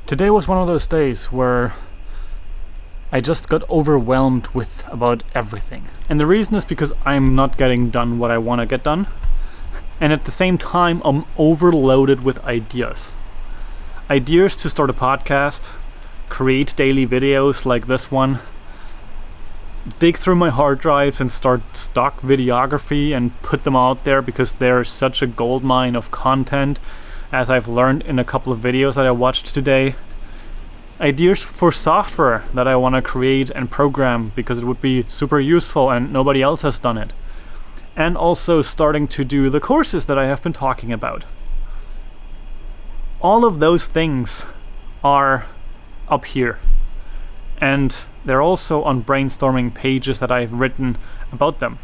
Today was one of those days where I just got overwhelmed with about everything. And the reason is because I'm not getting done what I want to get done. And at the same time, I'm overloaded with ideas. Ideas to start a podcast, create daily videos like this one, dig through my hard drives and start stock videography and put them out there because they're such a goldmine of content, as I've learned in a couple of videos that I watched today. Ideas for software that I want to create and program because it would be super useful and nobody else has done it. And also starting to do the courses that I have been talking about. All of those things are up here. And they're also on brainstorming pages that I've written about them.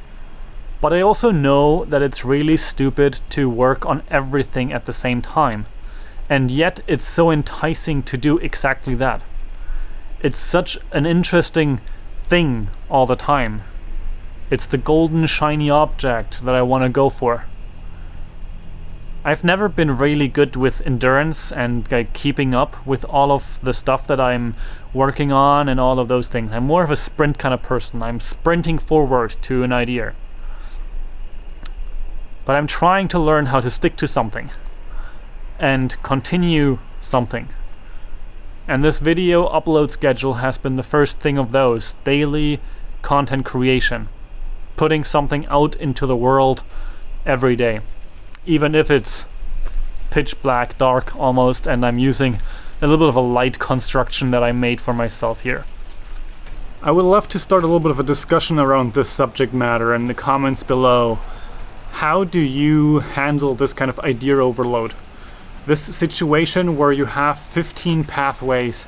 But I also know that it's really stupid to work on everything at the same time. And yet it's so enticing to do exactly that. It's such an interesting thing all the time. It's the golden shiny object that I want to go for. I've never been really good with endurance and keeping up with all of the stuff that I'm working on and all of those things. I'm more of a sprint kind of person. I'm sprinting forward to an idea. But I'm trying to learn how to stick to something and continue something. And this video upload schedule has been the first thing of those. Daily content creation. Putting something out into the world every day. Even if it's pitch black, dark almost, and I'm using a little bit of a light construction that I made for myself here. I would love to start a little bit of a discussion around this subject matter in the comments below. How do you handle this kind of idea overload? This situation where you have 15 pathways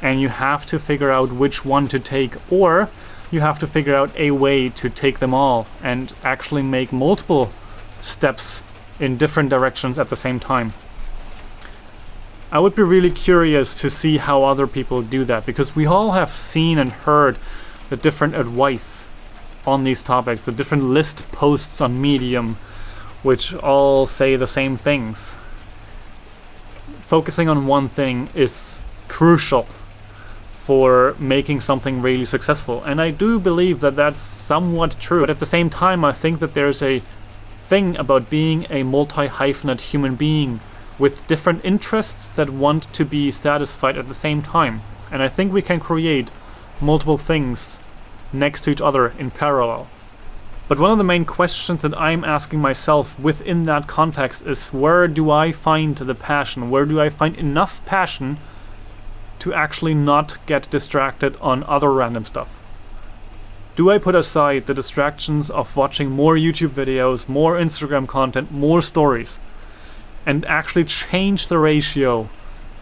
and you have to figure out which one to take, or you have to figure out a way to take them all and actually make multiple steps in different directions at the same time. I would be really curious to see how other people do that, because we all have seen and heard the different advice on these topics, the different list posts on Medium, which all say the same things. Focusing on one thing is crucial for making something really successful, and I do believe that that's somewhat true. But at the same time, I think that there's a thing about being a multi-hyphenate human being with different interests that want to be satisfied at the same time. And I think we can create multiple things next to each other in parallel. But one of the main questions that I'm asking myself within that context is, where do I find the passion? Where do I find enough passion to actually not get distracted on other random stuff? Do I put aside the distractions of watching more YouTube videos, more Instagram content, more stories, and actually change the ratio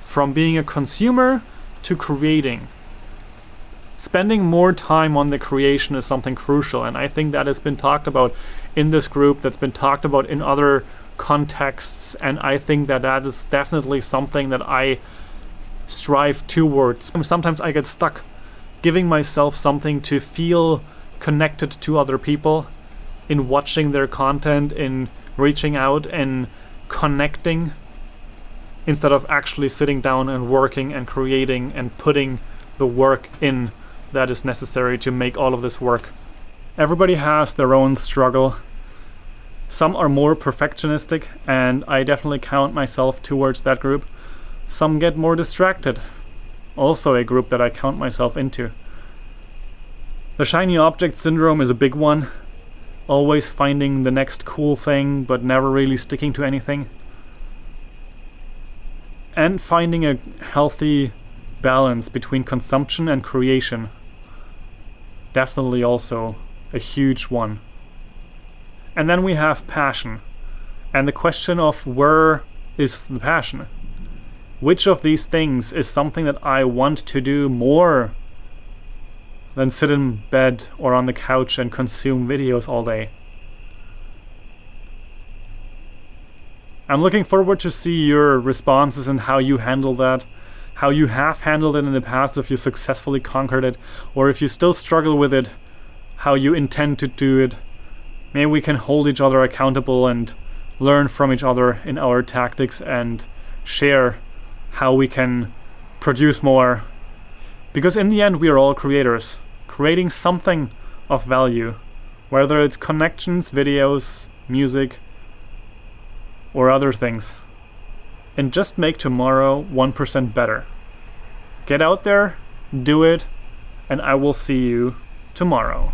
from being a consumer to creating? Spending more time on the creation is something crucial, and I think that has been talked about in this group, that's been talked about in other contexts, and I think that that is definitely something that I strive towards. Sometimes I get stuck giving myself something to feel connected to other people, in watching their content, in reaching out and connecting, instead of actually sitting down and working and creating and putting the work in that is necessary to make all of this work. Everybody has their own struggle. Some are more perfectionistic, and I definitely count myself towards that group. Some get more distracted, also a group that I count myself into. The shiny object syndrome is a big one. Always finding the next cool thing, but never really sticking to anything. And finding a healthy balance between consumption and creation. Definitely also a huge one. And then we have passion. And the question of, where is the passion? Which of these things is something that I want to do more than sit in bed or on the couch and consume videos all day? I'm looking forward to see your responses and how you handle that, how you have handled it in the past, if you successfully conquered it, or if you still struggle with it, how you intend to do it. Maybe we can hold each other accountable and learn from each other in our tactics and share how we can produce more. Because in the end, we are all creators, creating something of value, whether it's connections, videos, music, or other things. And just make tomorrow 1% better. Get out there, do it, and I will see you tomorrow.